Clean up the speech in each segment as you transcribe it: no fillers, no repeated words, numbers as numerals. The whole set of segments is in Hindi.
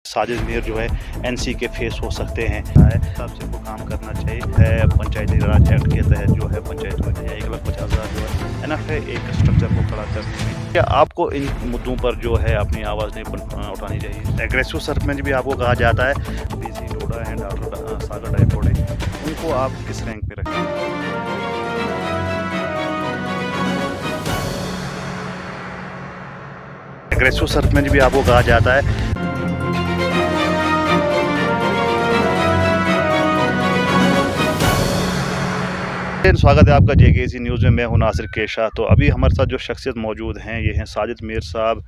साजिद मीर जो है एनसी के फेस हो सकते हैं। सबसे को काम करना चाहिए पंचायती राज एक्ट के तहत जो है पंचायत में 1,50,000 जो है एनफ है एक स्ट्रक्चर को खड़ा करने में। क्या आपको इन मुद्दों पर जो है अपनी आवाज़ नहीं उठानी चाहिए? एग्रेसिव सरपंच भी आपको कहा जाता है, बीसी डोडा एंड डॉक्टर सागर डायफोडे, उनको आप किस रैंक पे रखें? एग्रेसिव सरपंच भी आपको कहा जाता है। स्वागत है आपका जेकेसी न्यूज़ में। मैं हूं नासिर केशा। तो अभी हमारे साथ जो शख्सियत मौजूद हैं ये हैं साजिद मीर साहब,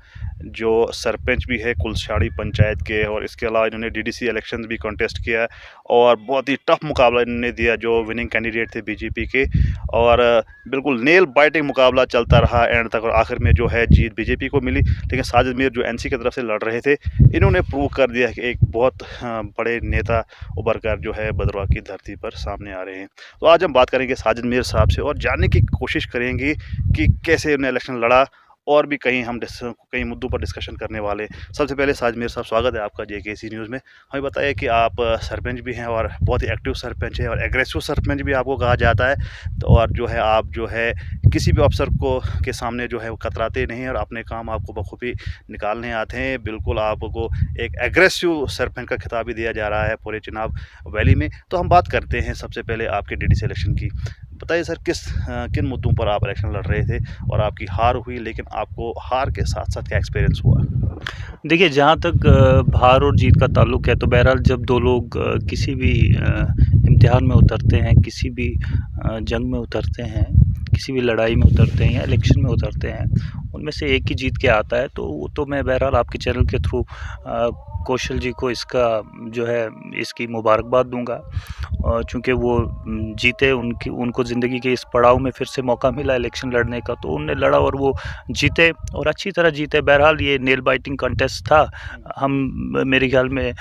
जो सरपंच भी है कुलशाड़ी पंचायत के, और इसके अलावा इन्होंने डीडीसी इलेक्शन भी कॉन्टेस्ट किया है और बहुत ही टफ मुकाबला इन्होंने दिया जो विनिंग कैंडिडेट थे बीजेपी के, और बिल्कुल नेल बाइटिंग मुकाबला चलता रहा एंड तक, और आखिर में जो है जीत बीजेपी को मिली। लेकिन साजिद मीर जो एनसी की तरफ से लड़ रहे थे, इन्होंने प्रूव कर दिया कि एक बहुत बड़े नेता उभर कर जो है भद्रवाह की धरती पर सामने आ रहे हैं। तो आज हम बात करेंगे साजिद मीर साहब से और जानने की कोशिश करेंगे कि कैसे उन्होंने इलेक्शन लड़ा, और भी कई हम कई मुद्दों पर डिस्कशन करने वाले। सबसे पहले साजिद मीर साहब, स्वागत है आपका जेकेसी न्यूज़ में। हमें बताइए कि आप सरपंच भी हैं और बहुत ही एक्टिव सरपंच हैं, और एग्रेसिव सरपंच भी आपको कहा जाता है। तो और जो है आप जो है किसी भी अफसर को के सामने जो है वो कतराते नहीं हैं, और अपने काम आपको बखूबी निकालने आते हैं। बिल्कुल आपको एक एग्रेसिव सरपंच का खिताब भी दिया जा रहा है पूरे चुनाव वैली में। तो हम बात करते हैं सबसे पहले आपके डीडीसी इलेक्शन की। बताइए सर, किन मुद्दों पर आप इलेक्शन लड़ रहे थे और आपकी हार हुई, लेकिन आपको हार के साथ साथ क्या एक्सपीरियंस हुआ? देखिए, जहाँ तक हार और जीत का ताल्लुक है, तो बहरहाल जब दो लोग किसी भी इम्तिहान में उतरते हैं, किसी भी जंग में उतरते हैं, किसी भी लड़ाई में उतरते हैं या इलेक्शन में उतरते हैं, उनमें से एक ही जीत के आता है। तो वो तो मैं बहरहाल आपके चैनल के थ्रू कौशल जी को इसका जो है इसकी मुबारकबाद दूंगा, चूँकि वो जीते, उनको ज़िंदगी के इस पड़ाव में फिर से मौका मिला इलेक्शन लड़ने का, तो उन्होंने लड़ा और वो जीते और अच्छी तरह जीते। बहरहाल ये नेल बाइटिंग कंटेस्ट था। हम मेरे ख्याल में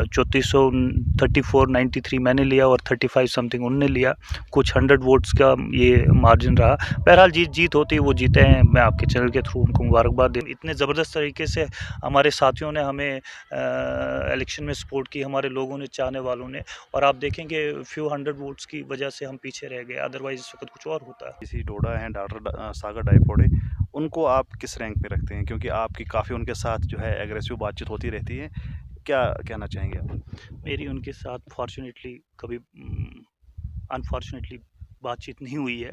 3493 मैंने लिया और 35 समथिंग उन्होंने लिया। कुछ 100 वोट्स का ये मार्जिन रहा। बहरहाल जीत होती, वो जीते हैं। मैं आपके चैनल के थ्रू उनको मुबारकबाद दे। इतने ज़बरदस्त तरीके से हमारे साथियों ने हमें इलेक्शन में सपोर्ट की, हमारे लोगों ने, चाहने वालों ने, और आप देखेंगे फ्यू 100 वोट्स की वजह से हम पीछे रह गए, अदरवाइज इस वक्त कुछ और होता। बीसी डोडा एंड डॉक्टर सागर डायफोडे, उनको आप किस रैंक पे रखते हैं? क्योंकि आपकी काफ़ी उनके साथ जो है एग्रेसिव बातचीत होती रहती है, क्या कहना चाहेंगे आप? मेरी उनके साथ फॉर्चुनेटली कभी अनफॉर्चुनेटली बातचीत नहीं हुई है।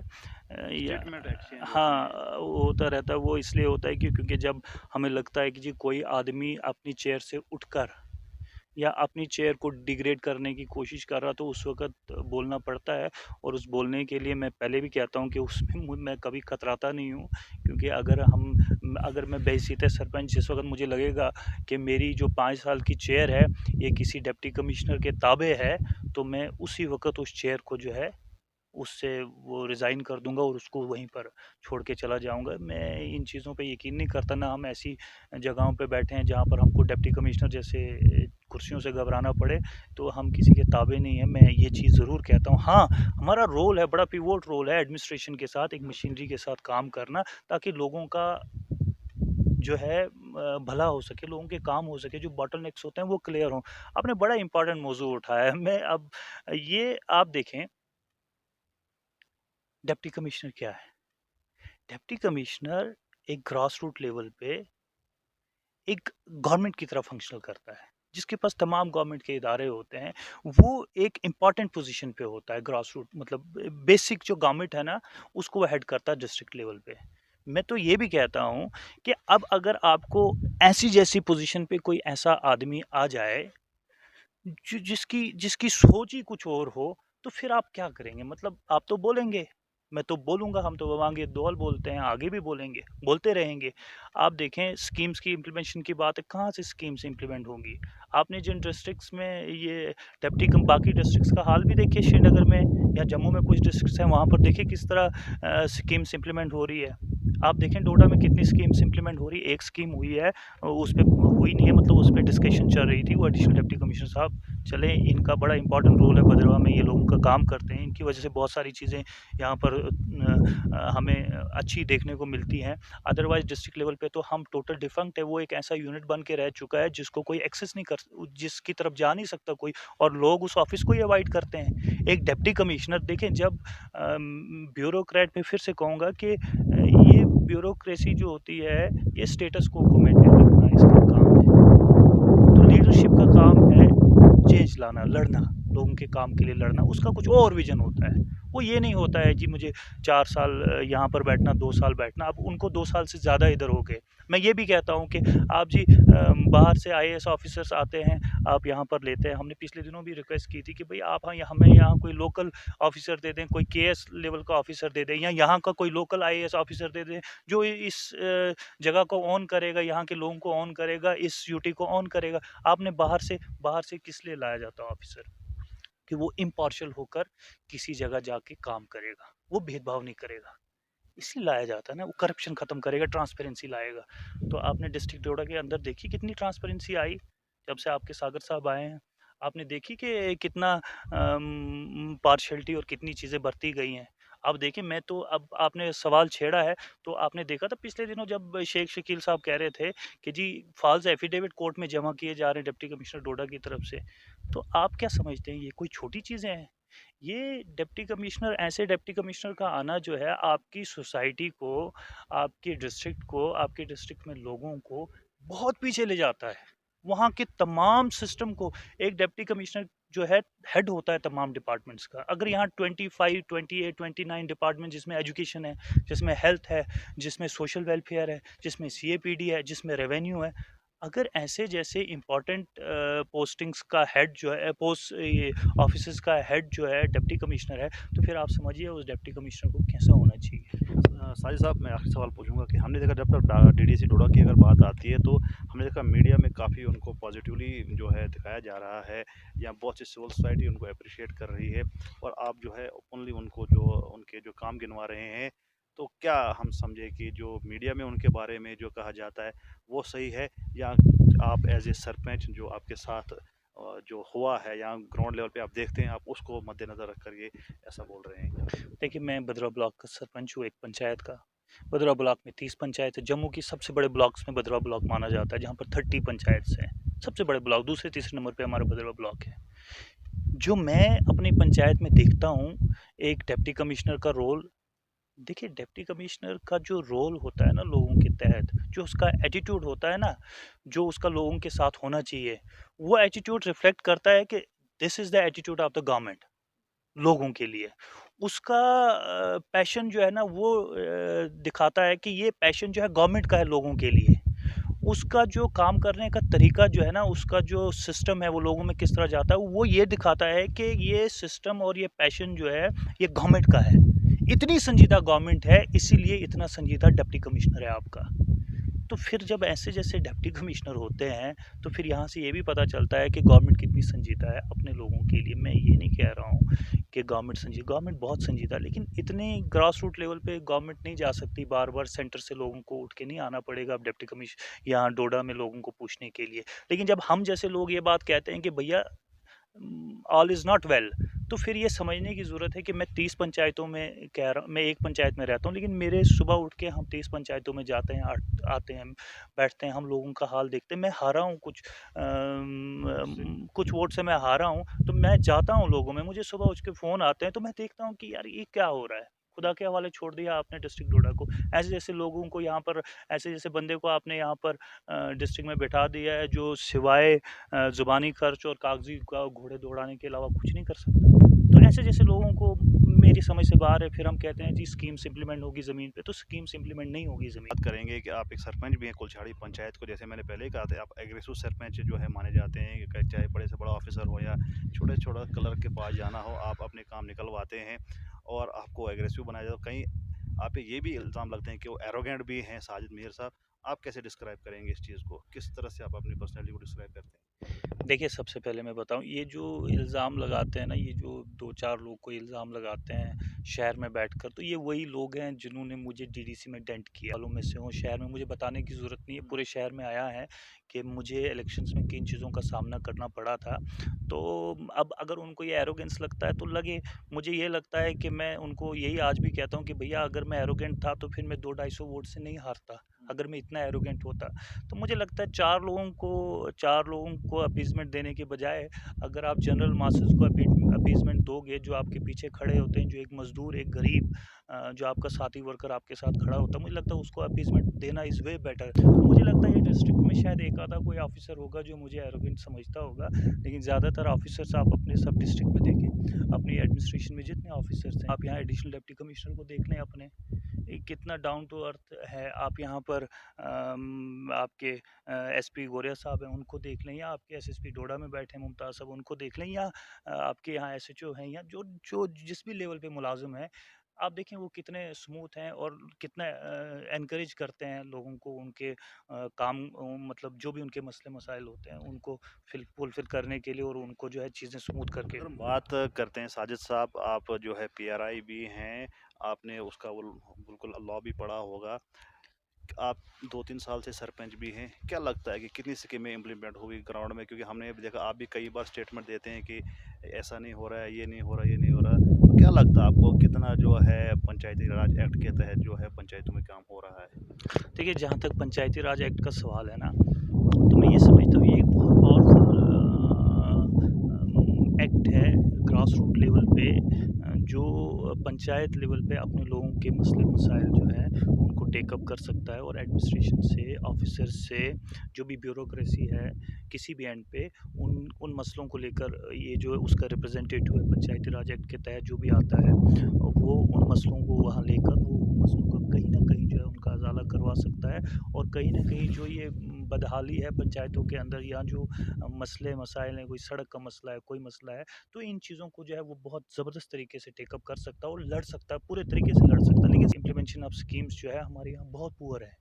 हाँ, वो होता रहता है। वो इसलिए होता है कि क्योंकि जब हमें लगता है कि जी कोई आदमी अपनी चेयर से उठकर या अपनी चेयर को डिग्रेड करने की कोशिश कर रहा, तो उस वक़्त बोलना पड़ता है। और उस बोलने के लिए मैं पहले भी कहता हूँ कि उसमें मैं कभी कतराता नहीं हूँ, क्योंकि अगर मैं बेइज्जत सरपंच, जिस वक़्त मुझे लगेगा कि मेरी जो 5 साल की चेयर है ये किसी डिप्टी कमिश्नर के ताबे है, तो मैं उसी वक़्त उस चेयर को जो है उससे वो रिज़ाइन कर दूँगा और उसको वहीं पर छोड़ के चला जाऊँगा। मैं इन चीज़ों पे यकीन नहीं करता, ना हम ऐसी जगहों पे बैठे हैं जहाँ पर हमको डिप्टी कमिश्नर जैसे कुर्सियों से घबराना पड़े, तो हम किसी के ताबे नहीं हैं। मैं ये चीज़ ज़रूर कहता हूँ। हाँ, हमारा रोल है, बड़ा पिवोट रोल है एडमिनिस्ट्रेशन के साथ, एक मशीनरी के साथ काम करना, ताकि लोगों का जो है भला हो सके, लोगों के काम हो सके, जो बॉटलनेक्स होते हैं वो क्लियर हों। आपने बड़ा इम्पोर्टेंट मौज़ू उठाया है। मैं अब ये आप देखें, डिप्टी कमिश्नर क्या है? डिप्टी कमिश्नर एक ग्रास रूट लेवल पे एक गवर्नमेंट की तरह फंक्शनल करता है, जिसके पास तमाम गवर्नमेंट के इदारे होते हैं। वो एक इम्पॉर्टेंट पोजीशन पे होता है, ग्रास रूट मतलब बेसिक जो गवर्नमेंट है ना, उसको वो हेड करता है डिस्ट्रिक्ट लेवल पे। मैं तो ये भी कहता हूँ कि अब अगर आपको ऐसी जैसी पोजीशन पे कोई ऐसा आदमी आ जाए जिसकी जिसकी सोच ही कुछ और हो, तो फिर आप क्या करेंगे? मतलब आप तो बोलेंगे, मैं तो बोलूँगा, हम तो बवांगे दौल बोलते हैं, आगे भी बोलेंगे, बोलते रहेंगे। आप देखें स्कीम्स की इम्प्लीमेंटेशन की बात है, कहाँ से स्कीम्स इम्प्लीमेंट होंगी? आपने जिन डिस्ट्रिक्ट्स में ये बाकी डिस्ट्रिक्ट्स का हाल भी देखिए, श्रीनगर में या जम्मू में कुछ डिस्ट्रिक्ट्स हैं, वहाँ पर देखिए किस तरह स्कीम्स इम्प्लीमेंट हो रही है। आप देखें डोडा में कितनी स्कीम्स इम्प्लीमेंट हो रही है, एक स्कीम हुई है उस पे हुई नहीं है, मतलब उस पे डिस्कशन चल रही थी। वो एडिशनल डिप्टी कमिश्नर साहब चले, इनका बड़ा इंपॉर्टेंट रोल है भद्रवाह में, ये लोगों का काम करते हैं, इनकी वजह से बहुत सारी चीज़ें यहाँ पर हमें अच्छी देखने को मिलती हैं। अदरवाइज़ डिस्ट्रिक्ट लेवल पे तो हम टोटल डिफंक्ट है, वो एक ऐसा यूनिट बन के रह चुका है जिसको कोई एक्सेस नहीं कर, जिसकी तरफ जा नहीं सकता कोई, और लोग उस ऑफिस को ही अवॉइड करते हैं। एक डिप्टी कमिश्नर देखें, जब ब्यूरोक्रेट में फिर से कहूँगा कि ये ब्यूरोक्रेसी जो होती है, ये स्टेटस को मेंटेन रखना इसका काम है। तो लीडरशिप का काम है चेंज लाना, लड़ना, लोगों के काम के लिए लड़ना, उसका कुछ और विजन होता है। वो ये नहीं होता है जी मुझे 4 साल यहाँ पर बैठना, 2 साल बैठना। अब उनको 2 साल से ज़्यादा इधर हो गए। मैं ये भी कहता हूँ कि आप जी बाहर से आईएएस ऑफिसर्स आते हैं, आप यहाँ पर लेते हैं। हमने पिछले दिनों भी रिक्वेस्ट की थी कि भाई आप हमें यहाँ कोई लोकल ऑफिसर दे दें, कोई केएस लेवल का ऑफिसर दे दें, या यहाँ का कोई लोकल आईएएस ऑफिसर दे दें जो इस जगह को ऑन करेगा, यहाँ के लोगों को ऑन करेगा, इस ड्यूटी को ऑन करेगा। आपने बाहर से किस लिए लाया जाता ऑफिसर? कि वो इम्पार्शियल होकर किसी जगह जाके काम करेगा, वो भेदभाव नहीं करेगा, इसलिए लाया जाता है ना। वो करप्शन खत्म करेगा, ट्रांसपेरेंसी लाएगा। तो आपने डिस्ट्रिक्ट डोडा के अंदर देखी कितनी ट्रांसपेरेंसी आई जब से आपके सागर साहब आए हैं। आपने देखी कि कितना पार्शियलिटी और कितनी चीज़ें बरती गई हैं। अब देखिए, मैं तो, अब आपने सवाल छेड़ा है, तो आपने देखा था पिछले दिनों जब शेख शकील साहब कह रहे थे कि जी फॉल्स एफिडेविट कोर्ट में जमा किए जा रहे हैं डिप्टी कमिश्नर डोडा की तरफ से। तो आप क्या समझते हैं, ये कोई छोटी चीज़ें हैं? ये डिप्टी कमिश्नर, ऐसे डिप्टी कमिश्नर का आना जो है आपकी सोसाइटी को, आपके डिस्ट्रिक्ट को, आपके डिस्ट्रिक्ट में लोगों को बहुत पीछे ले जाता है। वहाँ के तमाम सिस्टम को, एक डिप्टी कमिश्नर जो है हेड होता है तमाम डिपार्टमेंट्स का। अगर यहाँ 25, 28, 29 डिपार्टमेंट, जिसमें एजुकेशन है, जिसमें हेल्थ है, जिसमें सोशल वेलफेयर है, जिसमें सीएपीडी है, जिसमें रेवेन्यू है, अगर ऐसे जैसे इम्पोर्टेंट पोस्टिंग्स का हेड जो है, पोस्ट ये ऑफिसेज का हेड जो है डिप्टी कमिश्नर है, तो फिर आप समझिए उस डिप्टी कमिश्नर को कैसा होना चाहिए। साजिद साहब, मैं आखिरी सवाल पूछूंगा कि हमने देखा जब तक डीडीसी डोडा की अगर बात आती है तो हमने देखा मीडिया में काफ़ी उनको पॉजिटिवली जो है दिखाया जा रहा है, या बहुत सी सिविल सोसाइटी उनको अप्रिशिएट कर रही है, और आप जो है ओपनली उनको जो उनके जो काम गिनवा रहे हैं। तो क्या हम समझे कि जो मीडिया में उनके बारे में जो कहा जाता है वो सही है, या आप एज ए सरपंच जो आपके साथ जो हुआ है या ग्राउंड लेवल पे आप देखते हैं, आप उसको मद्देनज़र रख कर ये ऐसा बोल रहे हैं? देखिए, मैं भद्रवाह ब्लॉक का सरपंच हूँ, एक पंचायत का। भद्रवाह ब्लॉक में 30 पंचायत है। जम्मू की सबसे बड़े ब्लॉक्स में भद्रवाह ब्लॉक माना जाता है, जहाँ पर 30 पंचायत हैं। सबसे बड़े ब्लॉक, दूसरे तीसरे नंबर पे हमारा भद्रवाह ब्लॉक है। जो मैं अपनी पंचायत में देखता हूँ, एक डिप्टी कमिश्नर का रोल, देखिए डिप्टी कमिश्नर का जो रोल होता है ना लोगों के तहत, जो उसका एटीट्यूड होता है ना, जो उसका लोगों के साथ होना चाहिए, वो एटीट्यूड रिफ्लेक्ट करता है कि this is the attitude of the government लोगों के लिए। उसका पैशन जो है ना, वो दिखाता है कि ये पैशन जो है गवर्नमेंट का है लोगों के लिए। उसका जो काम करने का तरीका जो है ना, उसका जो सिस्टम है वो लोगों में किस तरह जाता है, वो ये दिखाता है कि ये सिस्टम और ये पैशन जो है ये गवर्नमेंट का है। इतनी संजीदा गवर्नमेंट है, इसीलिए इतना संजीदा डिप्टी कमिश्नर है आपका। तो फिर जब ऐसे जैसे डिप्टी कमिश्नर होते हैं, तो फिर यहाँ से ये भी पता चलता है कि गवर्नमेंट कितनी संजीदा है अपने लोगों के लिए। मैं ये नहीं कह रहा हूँ कि गवर्नमेंट बहुत संजीदा है, लेकिन इतने ग्रास रूट लेवल पे गवर्नमेंट नहीं जा सकती। बार बार सेंटर से लोगों को उठ के नहीं आना पड़ेगा अब डिप्टी कमिश्नर यहाँ डोडा में लोगों को पूछने के लिए। लेकिन जब हम जैसे लोग ये बात कहते हैं कि भैया ऑल इज़ नॉट वेल, तो फिर ये समझने की ज़रूरत है कि मैं 30 पंचायतों में कह रहा, मैं एक पंचायत में रहता हूँ, लेकिन मेरे सुबह उठ के हम 30 पंचायतों में जाते हैं, आते हैं, बैठते हैं, हम लोगों का हाल देखते हैं। मैं हारा हूँ कुछ वोट से मैं हारा हूँ, तो मैं जाता हूँ लोगों में, मुझे सुबह उठ के फ़ोन आते हैं, तो मैं देखता हूँ कि यार ये क्या हो रहा है। खुदा के हवाले छोड़ दिया आपने डिस्ट्रिक्ट डोडा को। ऐसे जैसे लोगों को यहाँ पर, ऐसे जैसे बंदे को आपने यहाँ पर डिस्ट्रिक्ट में बैठा दिया है, जो सिवाय ज़ुबानी खर्च और कागजी का घोड़े दौड़ाने के अलावा कुछ नहीं कर सकता। तो ऐसे जैसे लोगों को मेरी समझ से बाहर है। फिर हम कहते हैं जी स्कीम्स इम्प्लीमेंट होगी ज़मीन पे, तो स्कीम्स इम्प्लीमेंट नहीं होगी ज़मीन। बात करेंगे कि आप एक सरपंच भी हैं कुलछाड़ी पंचायत को, जैसे मैंने पहले ही कहा था, आप एग्रेसिव सरपंच जो है माने जाते हैं, कि चाहे बड़े से बड़ा ऑफिसर हो या छोटे छोटा कलर के पास जाना हो, आप अपने काम निकलवाते हैं और आपको एग्रेसिव बनाया जाता है। कहीं आप पे ये भी इल्ज़ाम लगते हैं कि वो एरोगेंट भी हैं साजिद मीर साहब। आप कैसे डिस्क्राइब करेंगे इस चीज़ को, किस तरह से आप अपनी पर्सनैलिटी को डिस्क्राइब करते हैं? देखिए, सबसे पहले मैं बताऊँ, ये जो इल्ज़ाम लगाते हैं ना, ये जो 2-4 लोग को इल्ज़ाम लगाते हैं शहर में बैठकर, तो ये वही लोग हैं जिन्होंने मुझे डीडीसी में डेंट किया वालों में से हूँ। शहर में मुझे बताने की ज़रूरत नहीं है, पूरे शहर में आया है कि मुझे इलेक्शंस में किन चीज़ों का सामना करना पड़ा था। तो अब अगर उनको ये एरोगेंस लगता है तो लगे, मुझे ये लगता है कि मैं उनको यही आज भी कहता हूँ कि भैया, अगर मैं एरोगेंट था तो फिर मैं 2-250 वोट से नहीं हारता, अगर मैं इतना एरोगेंट होता। तो मुझे लगता है 4 लोगों को अपीज़मेंट देने के बजाय अगर आप जनरल मासेस को अपीज़मेंट दोगे, जो आपके पीछे खड़े होते हैं, जो एक मज़दूर, एक गरीब जो आपका साथी वर्कर आपके साथ खड़ा होता है, मुझे लगता है उसको अपीज़मेंट देना इज़ वे बेटर। तो मुझे लगता है ये डिस्ट्रिक्ट में शायद एक आधा कोई ऑफ़िसर होगा जो मुझे एरोगेंट समझता होगा, लेकिन ज़्यादातर ऑफ़िसर्स आप अपने सब डिस्ट्रिक्ट में देखें, अपनी एडमिनिस्ट्रेशन में जितने ऑफ़िसर्स हैं, आप यहाँ एडिशनल डिप्टी कमिश्नर को देख लें अपने, कितना डाउन टू अर्थ है। आप यहाँ पर आपके एसपी गोरिया साहब हैं, उनको देख लें, या आपके एसएसपी डोडा में बैठे हैं मुमताज़ साहब, उनको देख लें, या आपके यहाँ एसएचओ हैं, या जो जो जिस भी लेवल पे मुलाज़िम हैं, आप देखें वो कितने स्मूथ हैं और कितना एनकरेज करते हैं लोगों को उनके काम, मतलब जो भी उनके मसले मसाइल होते हैं उनको फुलफिल करने के लिए, और उनको जो है चीज़ें स्मूथ करके। अगर हम बात करते हैं साजिद साहब, आप जो है पीआरआई भी हैं, आपने उसका वो बिल्कुल लॉ भी पढ़ा होगा। आप 2-3 साल से सरपंच भी हैं, क्या लगता है कि कितनी स्कीमें इम्प्लीमेंट हुई ग्राउंड में? क्योंकि हमने भी देखा, आप भी कई बार स्टेटमेंट देते हैं कि ऐसा नहीं हो रहा है, ये नहीं हो रहा, ये नहीं हो रहा। तो क्या लगता है आपको, कितना जो है पंचायती राज एक्ट के तहत जो है पंचायतों में काम हो रहा है? देखिए, जहाँ तक पंचायती राज एक्ट का सवाल है ना, तो मैं ये समझता हूँ ये एक बहुत पावरफुल एक्ट है ग्रास रूट लेवल पे, जो पंचायत लेवल पे अपने लोगों के मसले मसाइल जो है उनको टेकअप कर सकता है, और एडमिनिस्ट्रेशन से, ऑफिसर से, जो भी ब्यूरोक्रेसी है किसी भी एंड पे, उन मसलों को लेकर, ये जो उसका रिप्रेजेंटेटिव है पंचायती राज एक्ट के तहत जो भी आता है, वो उन मसलों को वहाँ लेकर वो उन मसलों का कहीं ना कहीं जो है उनका अजाला करवा सकता है, और कहीं ना कहीं जो ये बदहाली है पंचायतों के अंदर, या जो मसले मसाइल हैं, कोई सड़क का मसला है, कोई मसला है, तो इन चीज़ों को जो है वो बहुत ज़बरदस्त तरीके से टेकअप कर सकता है और लड़ सकता है, पूरे तरीके से लड़ सकता है। लेकिन इम्प्लीमेंटेशन ऑफ स्कीम्स जो है हमारे यहाँ बहुत पुअर है।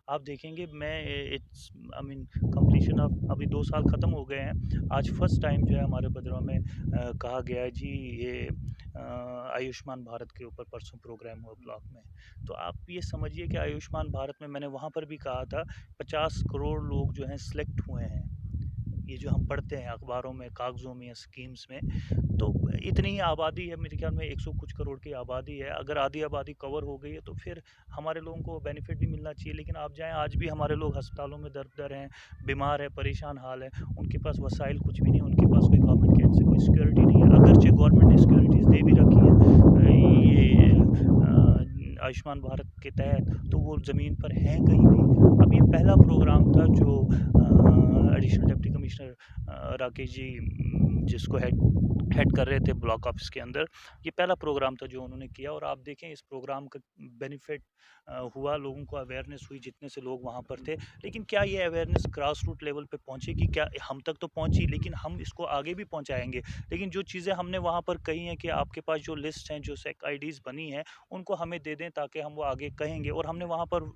आप देखेंगे, मैं it's I mean completion of अभी 2 साल ख़त्म हो गए हैं। आज फर्स्ट टाइम जो है हमारे भद्रवाह में कहा गया है जी, ये आयुष्मान भारत के ऊपर परसों प्रोग्राम हुआ ब्लॉक में। तो आप ये समझिए कि आयुष्मान भारत में, मैंने वहाँ पर भी कहा था, 50 करोड़ लोग जो हैं सिलेक्ट हुए हैं। ये जो हम पढ़ते हैं अखबारों में, कागज़ों में या स्कीम्स में, तो इतनी ही आबादी है, मेरे ख्याल में 100 कुछ करोड़ की आबादी है। अगर आधी आबादी कवर हो गई है तो फिर हमारे लोगों को बेनिफिट भी मिलना चाहिए। लेकिन आप जाएँ, आज भी हमारे लोग अस्पतालों में दर-दर हैं, बीमार हैं, परेशान हाल है। उनके पास वसाइल कुछ भी नहीं है, उनके पास कोई गवर्नमेंट के एंड से कोई सिक्योरिटी नहीं है। अगरचे गवर्नमेंट ने सिक्योरिटीज़ दे भी रखी है ये आयुष्मान भारत के तहत, तो वो ज़मीन पर हैं कहीं नहीं। अब ये पहला प्रोग्राम था जो additional deputy commissioner Rakesh ji, जिसको हेड कर रहे थे ब्लॉक ऑफिस के अंदर, ये पहला प्रोग्राम था जो उन्होंने किया, और आप देखें इस प्रोग्राम का बेनिफिट हुआ, लोगों को अवेयरनेस हुई जितने से लोग वहाँ पर थे। लेकिन क्या ये अवेयरनेस ग्रास रूट लेवल पे पहुँचेगी? क्या हम तक तो पहुँची, लेकिन हम इसको आगे भी पहुँचाएँगे। लेकिन जो चीज़ें हमने वहाँ पर कही हैं कि आपके पास जो लिस्ट हैं, जो सेक आईडीज़ बनी हैं, उनको हमें दे दें ताकि हम वो आगे कहेंगे। और हमने वहाँ पर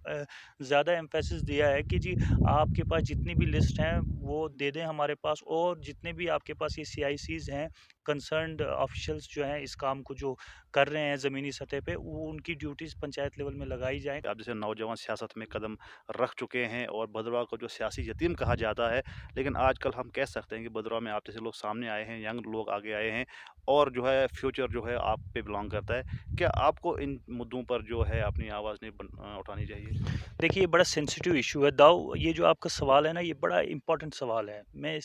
ज़्यादा एम्फेसिस दिया है कि जी, आपके पास जितनी भी लिस्ट हैं वो दे दें हमारे पास, और जितने भी आपके पास ये सीआईसीज़ हैं, कंसर्न्ड ऑफिशियल्स जो हैं इस काम को जो कर रहे हैं ज़मीनी सतह पे, वो उनकी ड्यूटीज़ पंचायत लेवल में लगाई जाएँ। आप जैसे नौजवान सियासत में कदम रख चुके हैं और भद्रवाह को जो सियासी यतीम कहा जाता है, लेकिन आजकल हम कह सकते हैं कि भद्रवाह में आप जैसे लोग सामने आए हैं, यंग लोग आगे आए हैं और जो है फ्यूचर जो है आप पे बिलोंग करता है। क्या आपको इन मुद्दों पर जो है अपनी आवाज़ नहीं उठानी चाहिए? देखिए, ये बड़ा सेंसिटिव इशू है दाऊ, ये जो आपका सवाल है ना, ये बड़ा इम्पोर्टेंट सवाल है। मैं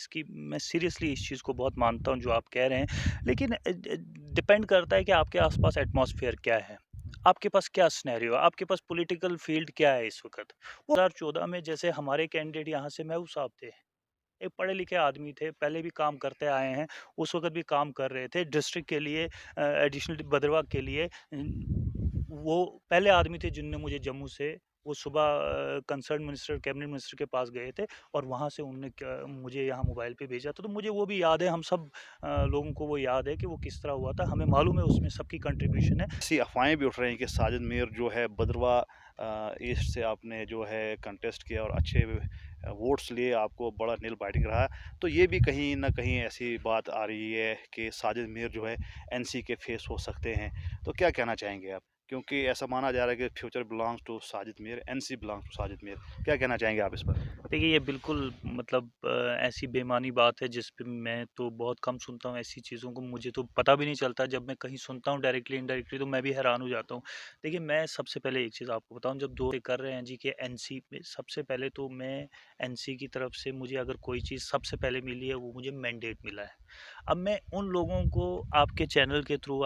सीरियसली इस चीज़ को बहुत मानता हूँ जो आप कह रहे हैं, लेकिन डिपेंड करता है कि आपके आसपास एटमॉस्फेयर क्या है, आपके पास क्या सिनेरियो है, आपके पास पॉलिटिकल फील्ड क्या है इस वक्त। 2014 में जैसे हमारे कैंडिडेट यहाँ से महबूब साहब थे, एक पढ़े लिखे आदमी थे, पहले भी काम करते आए हैं, उस वक़्त भी काम कर रहे थे डिस्ट्रिक्ट के लिए, एडिशनल भद्रवाह के लिए। वो पहले आदमी थे जिनने मुझे जम्मू से, वो सुबह कंसर्न मिनिस्टर, कैबिनेट मिनिस्टर के पास गए थे, और वहाँ से उन्होंने मुझे यहाँ मोबाइल पे भेजा था। तो मुझे वो भी याद है, हम सब लोगों को वो याद है कि वो किस तरह हुआ था, हमें मालूम है उसमें सबकी कंट्रीब्यूशन है। ऐसी अफ़वाहें भी उठ रही हैं कि साजिद मीर जो है भद्रवाह ईस्ट से आपने जो है कंटेस्ट किया और अच्छे वोट्स लिए आपको बड़ा नेल बाइटिंग रहा। तो ये भी कहीं न कहीं ऐसी बात आ रही है कि साजिद मीर जो है एनसी के फेस हो सकते हैं। तो क्या कहना चाहेंगे आप? क्योंकि ऐसा माना जा रहा है कि future belongs to Sajid Mir, NC belongs to Sajid Mir. क्या कहना चाहेंगे आप इस पर? देखिए, ये बिल्कुल मतलब ऐसी बेईमानी बात है जिस पे मैं तो बहुत कम सुनता हूँ ऐसी चीज़ों को, मुझे तो पता भी नहीं चलता। जब मैं कहीं सुनता हूँ डायरेक्टली, इनडायरेक्टली, तो मैं भी हैरान हो जाता हूँ। देखिए, मैं सबसे पहले एक चीज़ आपको बताऊँ, जब दो कर रहे हैं जी कि एनसी में, सबसे पहले तो मैं एनसी की तरफ से मुझे अगर कोई चीज़ सबसे पहले मिली है, वो मुझे मैंडेट मिला है। अब मैं उन लोगों को आपके चैनल के थ्रू,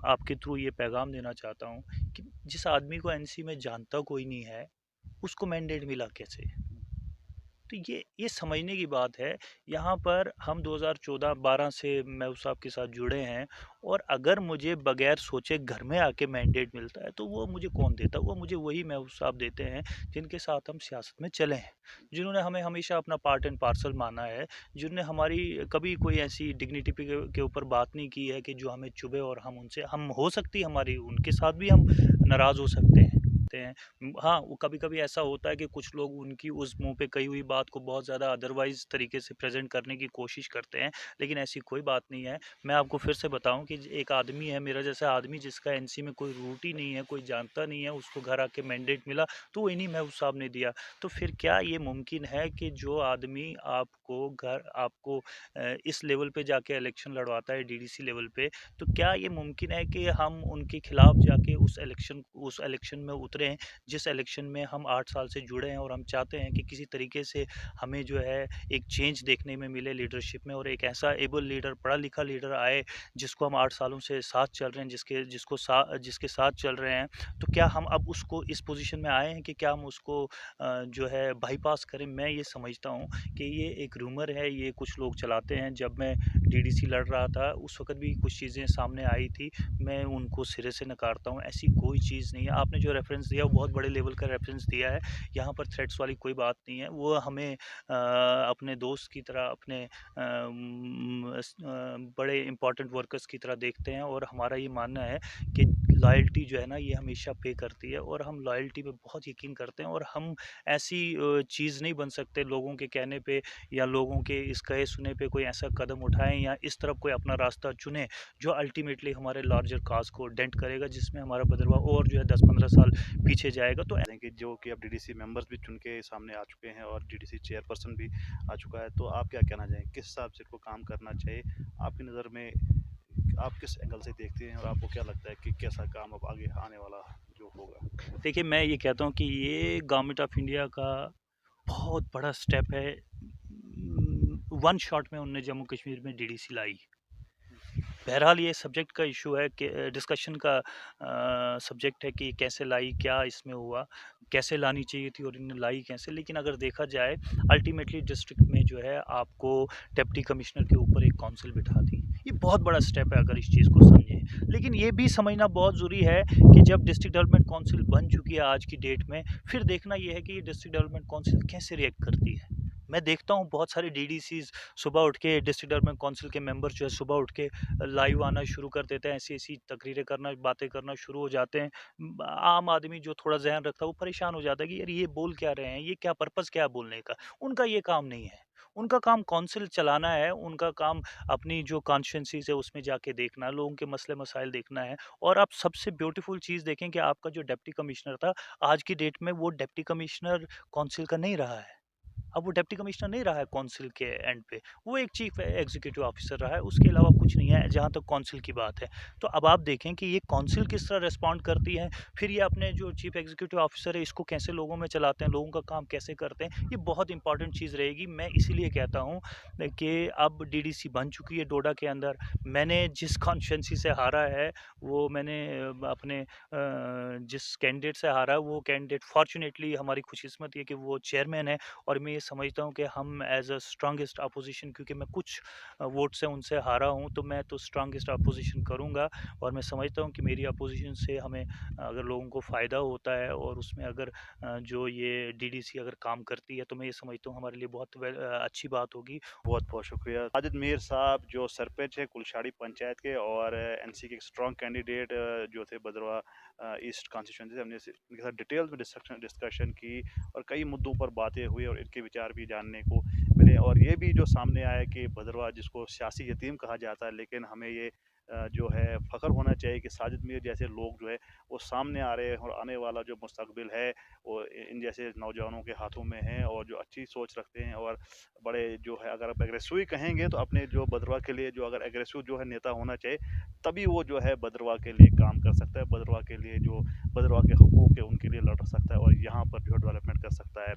आपके थ्रू ये पैगाम देना चाहता हूँ कि जिस आदमी को एनसी में जानता कोई नहीं है, उसको मैंडेट मिला कैसे? तो ये समझने की बात है। यहाँ पर हम 2014-12 से महबूब साहब के साथ जुड़े हैं, और अगर मुझे बगैर सोचे घर में आके मैंडेट मिलता है, तो वो मुझे कौन देता है? वो मुझे वही महबूब साहब देते हैं जिनके साथ हम सियासत में चले हैं, जिन्होंने हमें हमेशा अपना पार्ट एंड पार्सल माना है, जिन्होंने हमारी कभी कोई ऐसी डिग्निटी के ऊपर बात नहीं की है कि जो हमें चुभे, और हम हो सकती है हमारी उनके साथ भी हम नाराज़ हो सकते हैं। हाँ, वो कभी-कभी ऐसा होता है कि कुछ लोग उनकी उस मुँह पे कही हुई बात को बहुत ज़्यादा अदरवाइज़ तरीके से प्रेज़ेंट करने की कोशिश करते हैं, लेकिन ऐसी कोई बात नहीं है। मैं आपको फिर से बताऊँ कि एक आदमी है, मेरा जैसा आदमी, जिसका एनसी में कोई रूट ही नहीं है, कोई जानता नहीं है, उसको घर आके मैंडेट मिला, तो वो इन्हीं महबूब साहब ने दिया। तो फिर क्या ये मुमकिन है कि जो आदमी आपको इस लेवल पे जाके इलेक्शन लड़वाता है, डीडीसी लेवल पे, तो क्या ये मुमकिन है कि हम उनके खिलाफ जाके उस इलेक्शन में उतरें, जिस इलेक्शन में हम 8 साल से जुड़े हैं, और हम चाहते हैं कि किसी तरीके से हमें जो है एक चेंज देखने में मिले लीडरशिप में, और एक ऐसा एबल लीडर, पढ़ा लिखा लीडर आए जिसको हम 8 सालों से साथ चल रहे हैं, जिसके साथ चल रहे हैं। तो क्या हम अब उसको इस पोजीशन में आए हैं कि क्या हम उसको जो है बाईपास करें? मैं ये समझता हूँ कि ये एक रूमर है, ये कुछ लोग चलाते हैं। जब मैं डीडीसी लड़ रहा था, उस वक़्त भी कुछ चीज़ें सामने आई थी, मैं उनको सिरे से नकारता हूँ। ऐसी कोई चीज़ नहीं है। आपने जो रेफ़रेंस दिया, वो बहुत बड़े लेवल का रेफ़रेंस दिया है। यहाँ पर थ्रेट्स वाली कोई बात नहीं है। वो हमें अपने दोस्त की तरह, अपने बड़े इम्पोर्टेंट वर्कर्स की तरह देखते हैं, और हमारा ये मानना है कि लॉयल्टी जो है ना, ये हमेशा पे करती है, और हम लॉयल्टी पे बहुत यकीन करते हैं, और हम ऐसी चीज़ नहीं बन सकते लोगों के कहने पे, या लोगों के इस कहे सुने पे कोई ऐसा कदम उठाएँ, या इस तरफ कोई अपना रास्ता चुनें जो अल्टीमेटली हमारे लार्जर काज़ को डेंट करेगा, जिसमें हमारा बदरवा और जो है 10-15 साल पीछे जाएगा। तो हैं कि जो कि अब डीडीसी मेंबर्स भी चुन के सामने आ चुके हैं और डीडीसी चेयरपर्सन भी आ चुका है। तो आप क्या कहना चाहेंगे? किस हिसाब से इनको काम करना चाहिए? आपकी नज़र में आप किस एंगल से देखते हैं और आपको क्या लगता है कि कैसा काम अब आगे आने वाला जो होगा? देखिए, मैं ये कहता हूँ कि ये गवर्नमेंट ऑफ इंडिया का बहुत बड़ा स्टेप है। वन शॉट में उन्होंने जम्मू कश्मीर में डीडीसी लाई। बहरहाल ये सब्जेक्ट का इशू है कि डिस्कशन का सब्जेक्ट है कि कैसे लाई, क्या इसमें हुआ, कैसे लानी चाहिए थी, और इन्हें लाई कैसे। लेकिन अगर देखा जाए, अल्टीमेटली डिस्ट्रिक्ट में जो है आपको डिप्टी कमिश्नर के ऊपर एक काउंसिल बिठा दी। ये बहुत बड़ा स्टेप है अगर इस चीज़ को समझें। लेकिन ये भी समझना बहुत ज़रूरी है कि जब डिस्ट्रिक्ट डेवलपमेंट काउंसिल बन चुकी है आज की डेट में, फिर देखना ये है कि ये डिस्ट्रिक्ट डेवलपमेंट काउंसिल कैसे रिएक्ट करती है। मैं देखता हूँ बहुत सारे डीडीसीज़ सुबह उठ के, डिस्ट्रिक्ट डेवलपमेंट काउंसिल के मेंबर जो है सुबह उठ के लाइव आना शुरू कर देते हैं, ऐसी-ऐसी तकरीरें करना, बातें करना शुरू हो जाते हैं। आम आदमी जो थोड़ा ज़हन रखता है, वो परेशान हो जाता है कि यार ये बोल क्या रहे हैं? ये क्या पर्पज़ क्या है बोलने का? उनका ये काम नहीं है। उनका काम काउंसिल चलाना है, उनका काम अपनी जो कॉन्स्टिट्यूएंसीज़ है उसमें जाके देखना है, लोगों के मसले-मसाइल देखना है। और आप सबसे ब्यूटीफुल चीज़ देखें कि आपका जो डिप्टी कमिश्नर था, आज की डेट में वो डिप्टी कमिश्नर काउंसिल का नहीं रहा है। अब वो डिप्टी कमिश्नर नहीं रहा है काउंसिल के एंड पे, वो एक चीफ एग्जीक्यूटिव ऑफिसर रहा है, उसके अलावा कुछ नहीं है जहाँ तक काउंसिल की बात है। तो अब आप देखें कि ये काउंसिल किस तरह रिस्पॉन्ड करती है, फिर ये अपने जो चीफ एग्जीक्यूटिव ऑफिसर है इसको कैसे लोगों में चलाते हैं, लोगों का काम कैसे करते हैं, ये बहुत इंपॉर्टेंट चीज़ रहेगी। मैं इसीलिए कहता हूँ कि अब डीडीसी बन चुकी है डोडा के अंदर। मैंने जिस कॉन्स्टिट्यूंसी से हारा है, वो मैंने अपने जिस कैंडिडेट से हारा है, वो कैंडिडेट फॉर्चुनेटली, हमारी खुशकिस्मत ये कि वो चेयरमैन है, और मैं ये समझता हूँ कि हम एज़ अ स्ट्रॉन्गेस्ट अपोज़िशन, क्योंकि मैं कुछ वोट से उनसे हारा हूँ, तो मैं तो स्ट्रॉन्गेस्ट अपोज़िशन करूँगा। और मैं समझता हूँ कि मेरी अपोज़िशन से हमें अगर लोगों को फ़ायदा होता है और उसमें अगर जो ये डीडीसी अगर काम करती है, तो मैं ये समझता हूँ हमारे लिए बहुत अच्छी बात होगी। बहुत-बहुत शुक्रिया। साजिद मीर साहब जो सरपंच हैं कुलशाड़ी पंचायत के और एनसी के एक स्ट्रॉन्ग कैंडिडेट जो थे भदरवा ईस्ट कॉन्स्टिट्यूएंसी से, हमने इनके साथ डिटेल में डिस्कशन की और कई मुद्दों पर बातें हुई और इनके विचार भी जानने को मिले। और ये भी जो सामने आया कि भदरवा जिसको सियासी यतीम कहा जाता है, लेकिन हमें ये जो है फ़ख्र होना चाहिए कि साजिद मीर जैसे लोग जो है वो सामने आ रहे हैं और आने वाला जो मुस्तकबिल है वो इन जैसे नौजवानों के हाथों में है, और जो अच्छी सोच रखते हैं और बड़े जो है, अगर आप एग्रेसिव ही कहेंगे तो अपने जो भदरवा के लिए जो अगर एग्रेसिव जो है नेता होना चाहिए, तभी वो जो है भदरवा के लिए काम कर सकता है, भदरवा के लिए जो भदरवा के हकूक़ है उनके लिए लड़ सकता है और यहाँ पर जो डेवलपमेंट कर सकता है।